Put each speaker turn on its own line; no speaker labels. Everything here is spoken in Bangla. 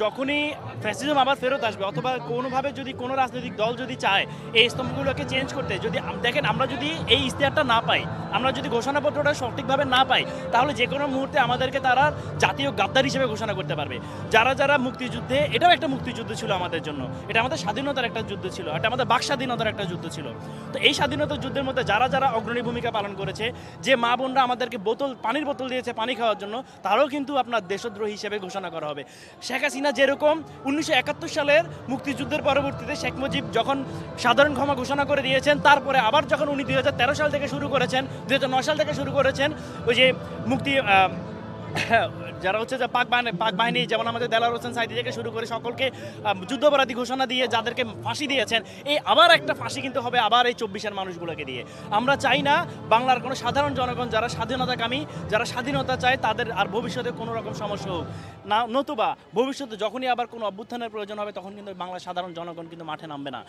যখনই ফ্যাসিজম আবার ফেরত আসবে অথবা কোনোভাবে যদি কোনো রাজনৈতিক দল যদি চায় এই স্তম্ভগুলোকে চেঞ্জ করতে, যদি দেখেন আমরা যদি এই ইশতেহারটা না পাই, আমরা যদি ঘোষণাপত্রটা সঠিকভাবে না পাই, তাহলে যে কোনো মুহূর্তে আমাদেরকে তারা জাতীয় গাদ্দার হিসেবে ঘোষণা করতে পারবে। যারা যারা মুক্তিযুদ্ধে, এটাও একটা মুক্তিযুদ্ধ ছিল আমাদের জন্য, এটা আমাদের স্বাধীনতার একটা যুদ্ধ ছিল, এটা আমাদের বাক স্বাধীনতার একটা যুদ্ধ ছিল। তো এই স্বাধীনতার যুদ্ধের মধ্যে যারা যারা অগ্রণী ভূমিকা পালন করেছে, যে মা বোনরা আমাদেরকে পানির বোতল দিয়েছে পানি খাওয়ার জন্য, তারাও কিন্তু আপনার দেশদ্রোহী হিসেবে ঘোষণা করা হবে। শেখ হাসিনা যেরকম 1971 সালের মুক্তিযুদ্ধের পরবর্তীতে শেখ মুজিব যখন সাধারণ ক্ষমা ঘোষণা করে দিয়েছেন, তারপরে আবার যখন উনি 2013 সাল থেকে শুরু করেছেন, 2009 সাল থেকে শুরু করেছেন, ওই যে মুক্তি যারা হচ্ছে যে পাক বাহিনী, যেমন আমাদের দেলাওয়ার হোসেন সাঈদী থেকে শুরু করে সকলকে যুদ্ধাপরাধী ঘোষণা দিয়ে যাদেরকে ফাঁসি দিয়েছেন, এই আবার একটা ফাঁসি কিন্তু হবে আবার এই 24-এর মানুষগুলোকে দিয়ে। আমরা চাই না বাংলার কোনো সাধারণ জনগণ যারা স্বাধীনতাকামী, যারা স্বাধীনতা চায়, তাদের আর ভবিষ্যতে কোনো রকম সমস্যা হোক না, নতুবা ভবিষ্যতে যখনই আবার কোনো অভ্যুত্থানের প্রয়োজন হবে তখন কিন্তু বাংলার সাধারণ জনগণ কিন্তু মাঠে নামবে না।